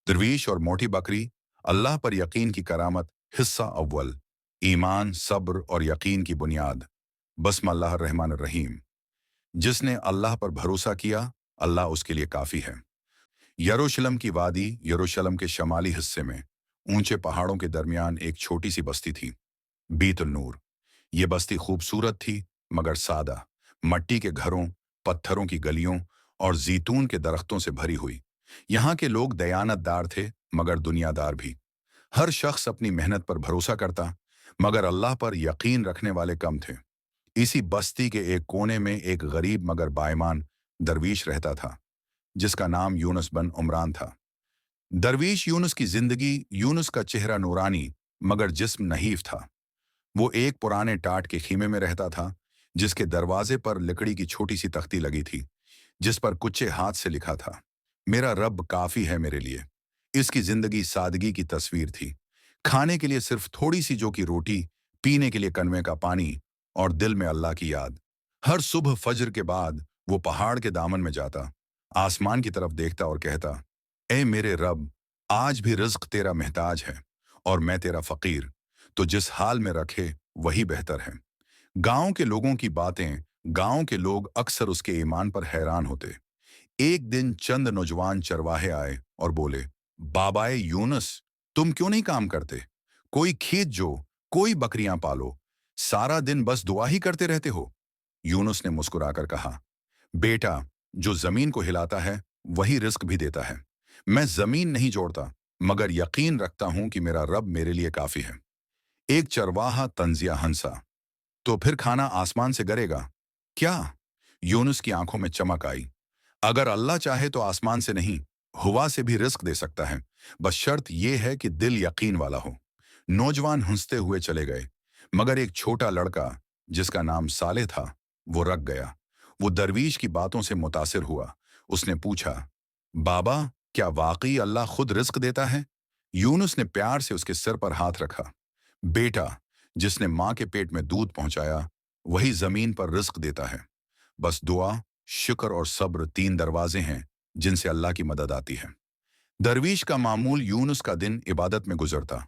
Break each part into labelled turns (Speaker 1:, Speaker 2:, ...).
Speaker 1: दरवीश और मोटी बकरी। अल्लाह पर यकीन की करामत। हिस्सा अव्वल। ईमान, सब्र और यकीन की बुनियाद। बस्मिल्लाह रहमान रहीम। जिसने अल्लाह पर भरोसा किया, अल्लाह उसके लिए काफ़ी है। यरूशलेम की वादी, यरूशलेम के शमाली हिस्से में ऊंचे पहाड़ों के दरमियान एक छोटी सी बस्ती थी, बीतुल नूर। ये बस्ती खूबसूरत थी, मगर सादा। मट्टी के घरों, पत्थरों की गलियों और जैतून के दरख्तों से भरी हुई। यहाँ के लोग दयानतदार थे, मगर दुनियादार भी। हर शख्स अपनी मेहनत पर भरोसा करता, मगर अल्लाह पर यकीन रखने वाले कम थे। इसी बस्ती के एक कोने में एक गरीब मगर बाईमान दरवीश रहता था, जिसका नाम यूनुस बन उमरान था। दरवीश यूनुस की जिंदगी, यूनुस का चेहरा नूरानी मगर जिस्म नहीफ था। वो एक पुराने टाट के खीमे में रहता था, जिसके दरवाजे पर लकड़ी की छोटी सी तख्ती लगी थी, जिस पर कुच्चे हाथ से लिखा था, मेरा रब काफी है मेरे लिए। इसकी जिंदगी सादगी की तस्वीर थी। खाने के लिए सिर्फ थोड़ी सी जौ की रोटी, पीने के लिए कनवे का पानी और दिल में अल्लाह की याद। हर सुबह फजर के बाद वो पहाड़ के दामन में जाता, आसमान की तरफ देखता और कहता, ए मेरे रब, आज भी रिज्क तेरा महताज है और मैं तेरा फकीर। तो जिस हाल में रखे वही बेहतर है। गांव के लोगों की बातें। गांव के लोग अक्सर उसके ईमान पर हैरान होते। एक दिन चंद नौजवान चरवाहे आए और बोले, बाबाए यूनुस, तुम क्यों नहीं काम करते? कोई खेत जो, कोई बकरियां पालो, सारा दिन बस दुआ ही करते रहते हो। यूनुस ने मुस्कुराकर कहा, बेटा, जो जमीन को हिलाता है वही रिस्क भी देता है। मैं जमीन नहीं जोड़ता, मगर यकीन रखता हूं कि मेरा रब मेरे लिए काफी है। एक चरवाहा तंजिया हंसा, तो फिर खाना आसमान से गिरेगा क्या? यूनुस की आंखों में चमक आई। अगर अल्लाह चाहे तो आसमान से नहीं, हवा से भी रिस्क दे सकता है। बस शर्त यह है कि दिल यकीन वाला हो। नौजवान हंसते हुए चले गए, मगर एक छोटा लड़का, जिसका नाम साले था, वो रख गया। वो दरवीश की बातों से मुतासिर हुआ। उसने पूछा, बाबा, क्या वाकई अल्लाह खुद रिस्क देता है? यूनुस ने प्यार से उसके सिर पर हाथ रखा। बेटा, जिसने माँ के पेट में दूध पहुंचाया, वही जमीन पर रिस्क देता है। बस दुआ, शुक्र और सब्र तीन दरवाजे हैं जिनसे अल्लाह की मदद आती है। दरवीश का मामूल यूनुस का दिन इबादत में गुजरता।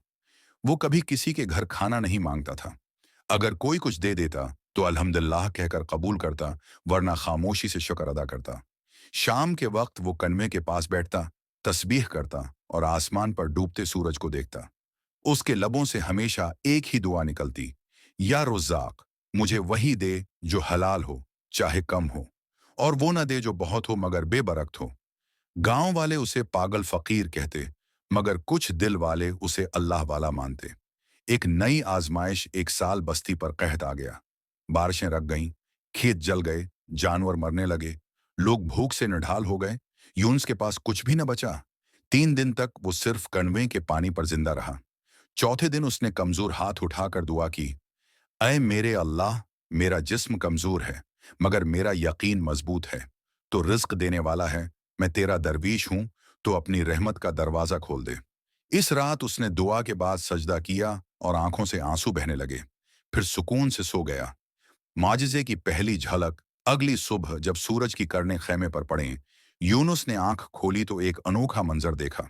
Speaker 1: वो कभी किसी के घर खाना नहीं मांगता था। अगर कोई कुछ दे देता तो अल्हम्दुलिल्लाह कहकर कबूल करता, वरना खामोशी से शुक्र अदा करता। शाम के वक्त वो कनवे के पास बैठता, तस्बीह करता और आसमान पर डूबते सूरज को देखता। उसके लबों से हमेशा एक ही दुआ निकलती, या रुज़्ज़ाक, मुझे वही दे जो हलाल हो, चाहे कम हो, और वो न दे जो बहुत हो मगर बेबरकत हो। गांव वाले उसे पागल फकीर कहते, मगर कुछ दिल वाले उसे अल्लाह वाला मानते। एक नई आजमाइश। एक साल बस्ती पर कहत आ गया। बारिशें रख गईं, खेत जल गए, जानवर मरने लगे, लोग भूख से निढाल हो गए। यूनुस के पास कुछ भी न बचा। 3 दिन तक वो सिर्फ कनवे के पानी पर जिंदा रहा। चौथे दिन उसने कमजोर हाथ उठाकर दुआ की, ऐ मेरे अल्लाह, मेरा जिस्म कमजोर है, मगर मेरा यकीन मजबूत है। तो रिज्क देने वाला है, मैं तेरा दरवीश हूं, तो अपनी रहमत का दरवाजा खोल दे। इस रात उसने दुआ के बाद सजदा किया और आंखों से आंसू बहने लगे। फिर सुकून से सो गया। माजिज़े की पहली झलक। अगली सुबह जब सूरज की किरणें खेमे पर पड़ें, यूनुस ने आंख खोली तो एक अनोखा मंजर देखा।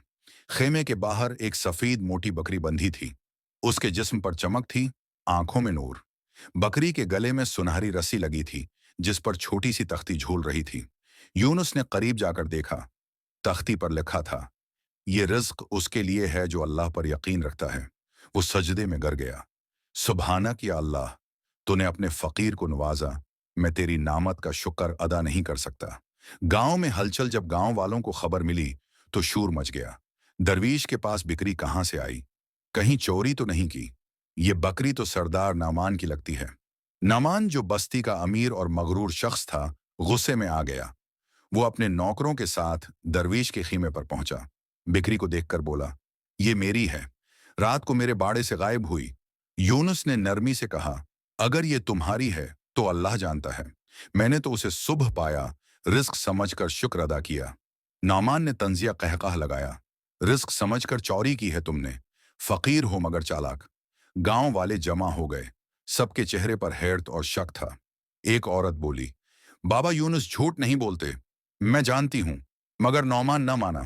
Speaker 1: खेमे के बाहर एक सफेद मोटी बकरी बंधी थी। उसके जिस्म पर चमक थी, आंखों में नूर। बकरी के गले में सुनहरी रस्सी लगी थी, जिस पर छोटी सी तख्ती झूल रही थी। यूनुस ने करीब जाकर देखा। तख्ती पर लिखा था, ये रिज्क उसके लिए है जो अल्लाह पर यकीन रखता है। वो सजदे में गिर गया। सुबहानक या अल्लाह, तूने अपने फकीर को नवाजा। मैं तेरी नामत का शुक्र अदा नहीं कर सकता। गांव में हलचल। जब गांव वालों को खबर मिली तो शोर मच गया। दरवीश के पास बिक्री कहां से आई? कहीं चोरी तो नहीं की? ये बकरी तो सरदार नामान की लगती है। नामान, जो बस्ती का अमीर और मगरूर शख्स था, गुस्से में आ गया। वो अपने नौकरों के साथ दरवीश के खीमे पर पहुंचा। बिक्री को देखकर बोला, ये मेरी है, रात को मेरे बाड़े से गायब हुई। यूनुस ने नरमी से कहा, अगर ये तुम्हारी है तो अल्लाह जानता है। मैंने तो उसे सुबह पाया, रिस्क समझकर शुक्र अदा किया। नामान ने तंजिया कहकाह लगाया, रिस्क समझकर चौरी की है तुमने। फकीर हो मगर चालाक। गांव वाले जमा हो गए। सबके चेहरे पर हैरत और शक था। एक औरत बोली, बाबा यूनुस झूठ नहीं बोलते, मैं जानती हूं। मगर नौमान न माना।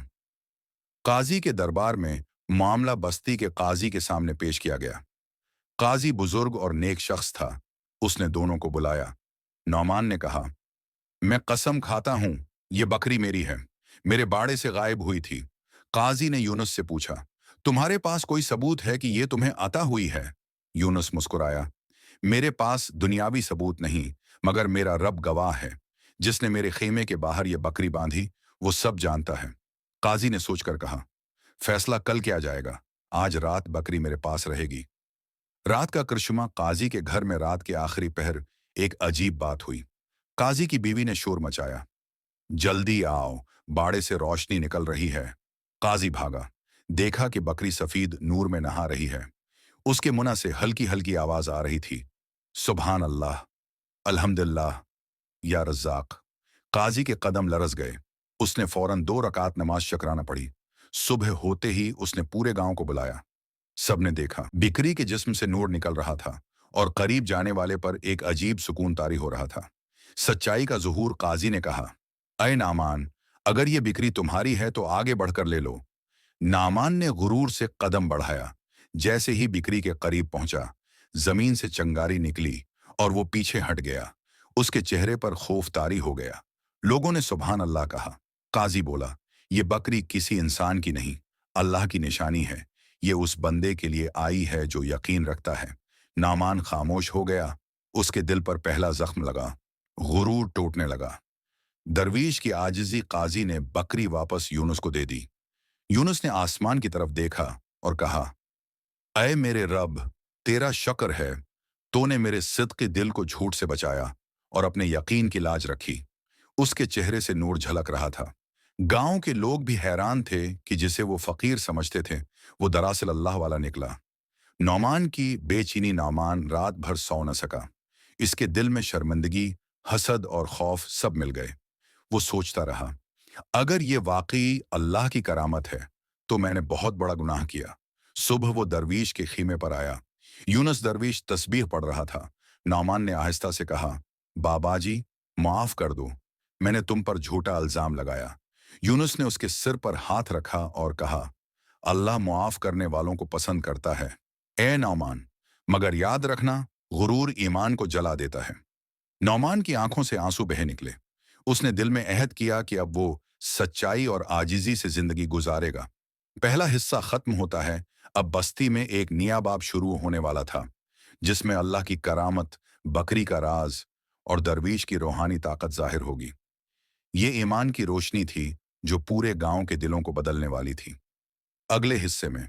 Speaker 1: काजी के दरबार में मामला बस्ती के काजी के सामने पेश किया गया। काजी बुजुर्ग और नेक शख्स था। उसने दोनों को बुलाया। नौमान ने कहा, मैं कसम खाता हूं, ये बकरी मेरी है, मेरे बाड़े से गायब हुई थी। काजी ने यूनुस से पूछा, तुम्हारे पास कोई सबूत है कि ये तुम्हें अता हुई है? यूनुस मुस्कुराया, मेरे पास दुनियावी सबूत नहीं, मगर मेरा रब गवाह है। जिसने मेरे खेमे के बाहर ये बकरी बांधी, वो सब जानता है। काजी ने सोचकर कहा, फैसला कल किया जाएगा, आज रात बकरी मेरे पास रहेगी। रात का करिश्मा। काजी के घर में रात के आखिरी पहर एक अजीब बात हुई। काजी की बीवी ने शोर मचाया, जल्दी आओ, बाड़े से रोशनी निकल रही है। काजी भागा, देखा कि बकरी सफीद नूर में नहा रही है। उसके मुंह से हल्की हल्की आवाज आ रही थी, सुभान अल्लाह, अल्हम्दुलिल्लाह, या रज़्ज़ाक। काजी के कदम लरस गए। उसने फौरन 2 रकात नमाज शकराना पढ़ी। सुबह होते ही उसने पूरे गांव को बुलाया। सबने देखा, बिकरी के जिस्म से नूर निकल रहा था और करीब जाने वाले पर एक अजीब सुकून तारी हो रहा था। सच्चाई का ज़ुहूर। काजी ने कहा, अय नामान, अगर ये बिक्री तुम्हारी है तो आगे बढ़कर ले लो। नामान ने गुरूर से कदम बढ़ाया। जैसे ही बिक्री के करीब पहुंचा, जमीन से चंगारी निकली और वो पीछे हट गया। उसके चेहरे पर खौफ तारी हो गया। लोगों ने सुभान अल्लाह कहा। काजी बोला, ये बकरी किसी इंसान की नहीं, अल्लाह की निशानी है। ये उस बंदे के लिए आई है जो यकीन रखता है। नामान खामोश हो गया। उसके दिल पर पहला जख्म लगा, गुरूर टूटने लगा। दरवीश की आजिज़ी। काजी ने बकरी वापस यूनुस को दे दी। यूनुस ने आसमान की तरफ देखा और कहा, ऐ मेरे रब, तेरा शुक्र है, तूने मेरे सिद्क़ दिल को झूठ से बचाया और अपने यकीन की लाज रखी। उसके चेहरे से नूर झलक रहा था। गांव के लोग भी हैरान थे कि जिसे वो फकीर समझते थे, वो दरअसल अल्लाह वाला निकला। नौमान की बेचैनी। नौमान रात भर सो न सका। इसके दिल में शर्मिंदगी, हसद और खौफ सब मिल गए। वो सोचता रहा, अगर ये वाकई अल्लाह की करामत है तो मैंने बहुत बड़ा गुनाह किया। सुबह वो दरवीश के खीमे पर आया। यूनुस दरवीश तस्बीह पढ़ रहा था। नौमान ने आहिस्ता से कहा, बाबा जी, माफ कर दो, मैंने तुम पर झूठा इल्जाम लगाया। यूनुस ने उसके सिर पर हाथ रखा और कहा, अल्लाह मुआफ करने वालों को पसंद करता है। ए नौमान, मगर याद रखना, गुरूर ईमान को जला देता है। नौमान की आंखों से आंसू बहे निकले। उसने दिल में अहद किया कि अब वो सच्चाई और आजिज़ी से जिंदगी गुजारेगा। पहला हिस्सा खत्म होता है। अब बस्ती में एक नया बाब शुरू होने वाला था, जिसमें अल्लाह की करामत, बकरी का राज और दरवीश की रूहानी ताकत जाहिर होगी। ये ईमान की रोशनी थी जो पूरे गांव के दिलों को बदलने वाली थी। अगले हिस्से में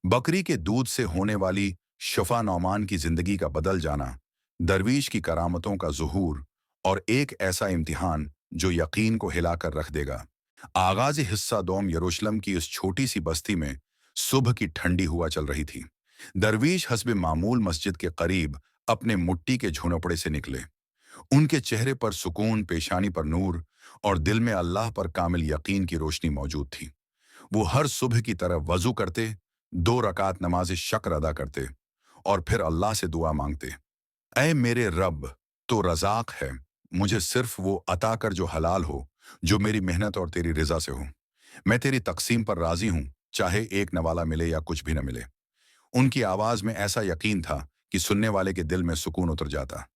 Speaker 1: बकरी के दूध से होने वाली शफा, नौमान की जिंदगी का बदल जाना, दरवीश की करामतों का ज़ुहूर और एक ऐसा इम्तिहान जो यकीन को हिलाकर रख देगा। आगाज़ हिस्सा दोम। यरूशलेम की उस छोटी सी बस्ती में सुबह की ठंडी हुआ चल रही थी। दरवीश हस्बे मामूल मस्जिद के करीब अपने मुट्ठी के झोंपड़े से निकले। उनके चेहरे पर सुकून, पेशानी पर नूर और दिल में अल्लाह पर कामिल यकीन की रोशनी मौजूद थी। वो हर सुबह की तरह वजू करते, 2 रकात नमाज शक्र अदा करते और फिर अल्लाह से दुआ मांगते, ऐ मेरे रब, तो रज़ाक है, मुझे सिर्फ वो अता कर जो हलाल हो, जो मेरी मेहनत और तेरी रिजा से हो। मैं तेरी तकसीम पर राजी हूं, चाहे एक नवाला मिले या कुछ भी न मिले। उनकी आवाज में ऐसा यकीन था कि सुनने वाले के दिल में सुकून उतर जाता।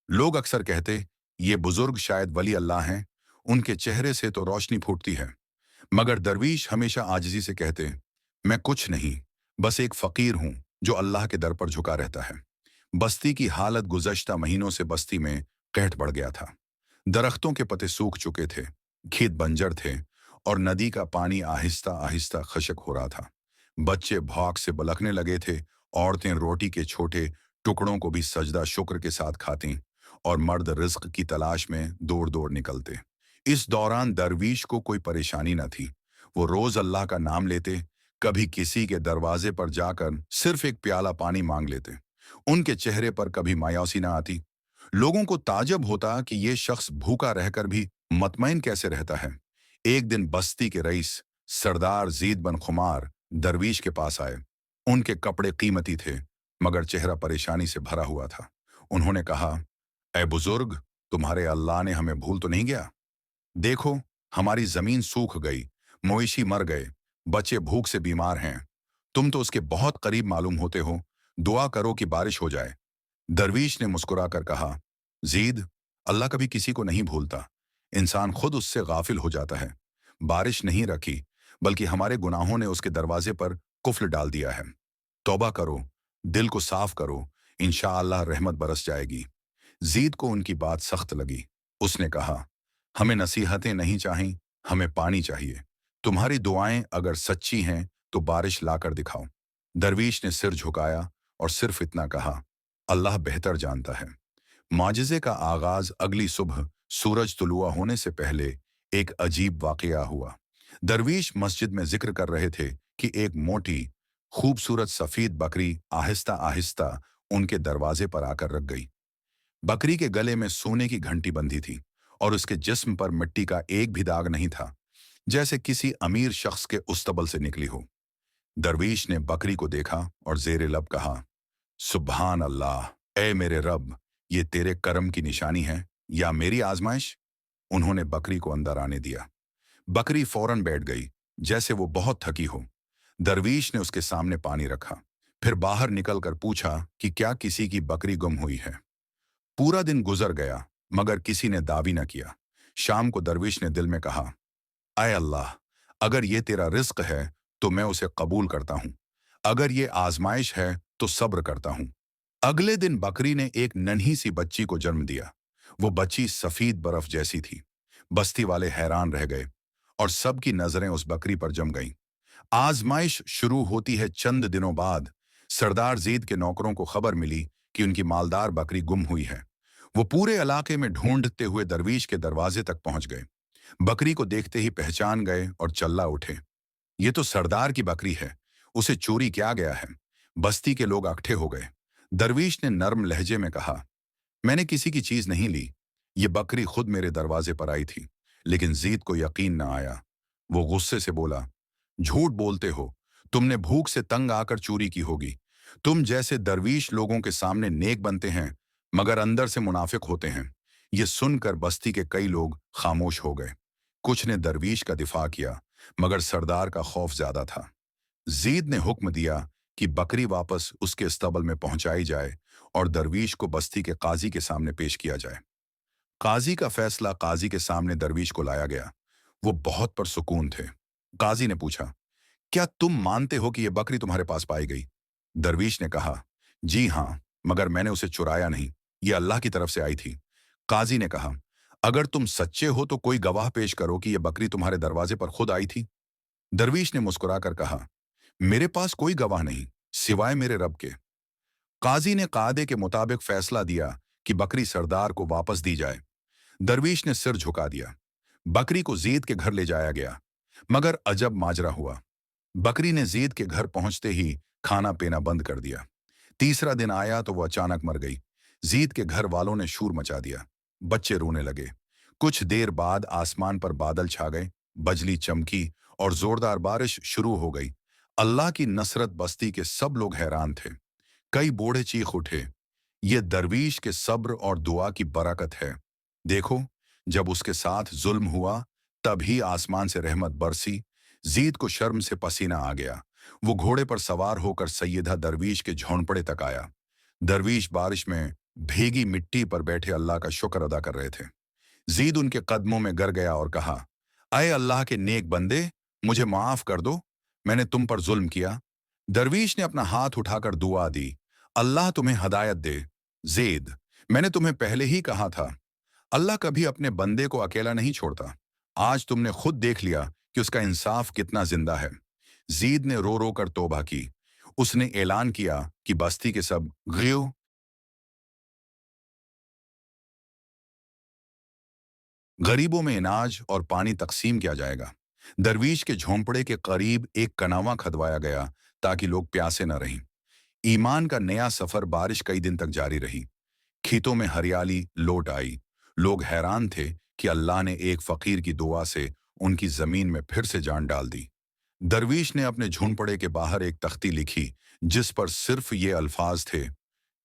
Speaker 1: लोग अक्सर कहते, ये बुजुर्ग शायद वली अल्लाह हैं, उनके चेहरे से तो रोशनी फूटती है। मगर दरवीश हमेशा आजिज़ी से कहते, मैं कुछ नहीं, बस एक फकीर हूं जो अल्लाह के दर पर झुका रहता है। बस्ती की हालत गुज़श्ता महीनों से बस्ती में कहत बढ़ गया था। दरख्तों के पत्ते सूख चुके थे, खेत बंजर थे और नदी का पानी आहिस्ता आहिस्ता खशक हो रहा था। बच्चे भौक से बलकने लगे थे, औरतें रोटी के छोटे टुकड़ों को भी सजदा शुक्र के साथ खाती और मर्द रिज्क की तलाश में दौड़ दौड़ निकलते। इस दौरान दरवीश को कोई परेशानी न थी। वो रोज अल्लाह का नाम लेते, कभी किसी के दरवाजे पर जाकर सिर्फ एक प्याला पानी मांग लेते। उनके चेहरे पर कभी मायूसी ना आती। लोगों को ताज्जुब होता कि ये शख्स भूखा रहकर भी मतमईन कैसे रहता है। एक दिन बस्ती के रईस सरदार जीद बन खुमार दरवीश के पास आए। उनके कपड़े कीमती थे, मगर चेहरा परेशानी से भरा हुआ था। उन्होंने कहा, ऐ बुजुर्ग, तुम्हारे अल्लाह ने हमें भूल तो नहीं गया? देखो, हमारी जमीन सूख गई, मवेशी मर गए, बच्चे भूख से बीमार हैं, तुम तो उसके बहुत करीब मालूम होते हो, दुआ करो कि बारिश हो जाए। दरवीश ने मुस्कुराकर कहा, जीद, अल्लाह कभी किसी को नहीं भूलता, इंसान खुद उससे गाफिल हो जाता है। बारिश नहीं रखी, बल्कि हमारे गुनाहों ने उसके दरवाजे पर कुफ्ल डाल दिया है। तौबा करो, दिल को साफ करो, इंशाअल्लाह रहमत बरस जाएगी। जीद को उनकी बात सख्त लगी। उसने कहा, हमें नसीहतें नहीं चाहिए, हमें पानी चाहिए। तुम्हारी दुआएं अगर सच्ची हैं तो बारिश लाकर दिखाओ। दरवीश ने सिर झुकाया और सिर्फ इतना कहा, अल्लाह बेहतर जानता है। माजिज़े का आगाज अगली सुबह सूरज तुलुआ होने से पहले एक अजीब वाकया हुआ। दरवीश मस्जिद में जिक्र कर रहे थे कि एक मोटी, खूबसूरत सफेद बकरी आहिस्ता आहिस्ता उनके दरवाजे पर आकर रख गई। बकरी के गले में सोने की घंटी बंधी थी और उसके जिस्म पर मिट्टी का एक भी दाग नहीं था, जैसे किसी अमीर शख्स के उस्तबल से निकली हो। दरवीश ने बकरी को देखा और जेरे लब कहा, सुब्हान अल्लाह, ए मेरे रब, ये तेरे करम की निशानी है या मेरी आजमाइश? उन्होंने बकरी को अंदर आने दिया। बकरी फौरन बैठ गई, जैसे वो बहुत थकी हो। दरवीश ने उसके सामने पानी रखा, फिर बाहर निकलकर पूछा कि क्या किसी की बकरी गुम हुई है। पूरा दिन गुजर गया, मगर किसी ने दावी न किया। शाम को दरवीश ने दिल में कहा, आए अल्लाह, अगर ये तेरा रिस्क है तो मैं उसे कबूल करता हूं, अगर ये आजमाइश है तो सब्र करता हूं। अगले दिन बकरी ने एक नन्ही सी बच्ची को जन्म दिया। वो बच्ची सफेद बर्फ जैसी थी। बस्ती वाले हैरान रह गए और सबकी नजरें उस बकरी पर जम गईं। आजमाइश शुरू होती है चंद दिनों बाद सरदार जीद के नौकरों को खबर मिली कि उनकी मालदार बकरी गुम हुई है। वो पूरे इलाके में ढूंढते हुए दरवीश के दरवाजे तक पहुंच गए। बकरी को देखते ही पहचान गए और चल्ला उठे। ये तो सरदार की बकरी है, उसे चोरी किया गया है। बस्ती के लोग अकट्ठे हो गए। दरवीश ने नर्म लहजे में कहा, मैंने किसी की चीज नहीं ली, ये बकरी खुद मेरे दरवाजे पर आई थी। लेकिन जीद को यकीन न आया। वो गुस्से से बोला, झूठ बोलते हो, तुमने भूख से तंग आकर चोरी की होगी। तुम जैसे दरवीश लोगों के सामने नेक बनते हैं, मगर अंदर से मुनाफिक होते हैं। ये सुनकर बस्ती के कई लोग खामोश हो गए। कुछ ने दरवीश का दिफा किया, मगर सरदार का खौफ ज्यादा था। जीद ने हुक्म दिया कि बकरी वापस उसके अस्तबल में पहुंचाई जाए और दरवीश को बस्ती के काजी के सामने पेश किया जाए। काजी का फैसला काजी के सामने दरवीश को लाया गया। वो बहुत परसुकून थे। काजी ने पूछा, क्या तुम मानते हो कि यह बकरी तुम्हारे पास पाई गई? दरवीश ने कहा, जी हाँ, मगर मैंने उसे चुराया नहीं, ये अल्लाह की तरफ से आई थी। काजी ने कहा, अगर तुम सच्चे हो तो कोई गवाह पेश करो कि यह बकरी तुम्हारे दरवाजे पर खुद आई थी। दरवीश ने मुस्कुराकर कहा, मेरे पास कोई गवाह नहीं, सिवाय मेरे रब के। काजी ने कायदे के मुताबिक फैसला दिया कि बकरी सरदार को वापस दी जाए। दरवीश ने सिर झुका दिया। बकरी को जीद के घर ले जाया गया, मगर अजब माजरा हुआ। बकरी ने जीद के घर पहुंचते ही खाना पीना बंद कर दिया। तीसरा दिन आया तो वो अचानक मर गई। जीद के घर वालों ने शोर मचा दिया। बच्चे रोने लगे। कुछ देर बाद आसमान पर बादल छा गए, बिजली चमकी और जोरदार बारिश शुरू हो गई। अल्लाह की नसरत, बस्ती के सब लोग हैरान थे। कई बूढ़े चीख उठे, ये दरवीश के सब्र और दुआ की बरकत है। देखो, जब उसके साथ जुल्म हुआ तभी आसमान से रहमत बरसी। जीद को शर्म से पसीना आ गया। वो घोड़े पर सवार होकर सैयदा दरवीश के झोंपड़े तक आया। दरवीश बारिश में भीगी मिट्टी पर बैठे अल्लाह का शुक्र अदा कर रहे थे। जीद उनके कदमों में गिर गया और कहा, अय अल्लाह के नेक बंदे, मुझे माफ कर दो, मैंने तुम पर जुल्म किया। दरवीश ने अपना हाथ उठाकर दुआ दी, अल्लाह तुम्हें हदायत दे। जेद, मैंने तुम्हें पहले ही कहा था, अल्लाह कभी अपने बंदे को अकेला नहीं छोड़ता। आज तुमने खुद देख लिया कि उसका इंसाफ कितना जिंदा है। जीद ने रो रो कर तौबा की। उसने ऐलान किया कि बस्ती के सब गरीबों में अनाज और पानी तकसीम किया जाएगा। दरवीश के झोंपड़े के करीब एक कनावा खदवाया गया ताकि लोग प्यासे न रहें। ईमान का नया सफर बारिश कई दिन तक जारी रही। खेतों में हरियाली लौट आई। लोग हैरान थे कि अल्लाह ने एक फकीर की दुआ से उनकी जमीन में फिर से जान डाल दी। दरवीश ने अपने झोंपड़े के बाहर एक तख्ती लिखी जिस पर सिर्फ ये अल्फाज थे,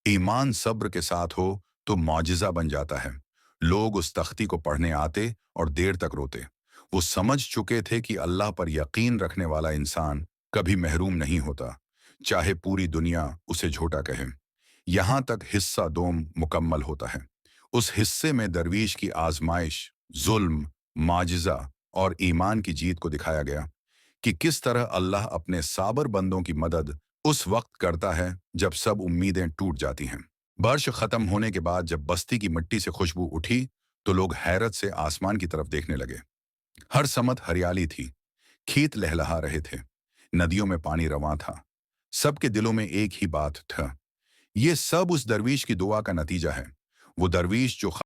Speaker 1: ईमान सब्र के साथ हो तो मौजिजा बन जाता है। लोग उस तख्ती को पढ़ने आते और देर तक रोते। वो समझ चुके थे कि अल्लाह पर यकीन रखने वाला इंसान कभी महरूम नहीं होता, चाहे पूरी दुनिया उसे झूठा कहे। यहाँ तक हिस्सा दोम मुकम्मल होता है। उस हिस्से में दरवीश की आजमाइश, जुल्म, माजिज़ा और ईमान की जीत को दिखाया गया कि किस तरह अल्लाह अपने साबर बंदों की मदद उस वक्त करता है जब सब उम्मीदें टूट जाती हैं। बारिश खत्म होने के बाद जब बस्ती की मिट्टी से खुशबू उठी, तो लोग हैरत से आसमान की तरफ देखने लगे। हर समत हरियाली थी, खेत लहलहा रहे थे, नदियों में पानी रवां था। सबके दिलों में एक ही बात था, ये सब उस दरवीश की दुआ का नतीजा है। वो दरवीश जो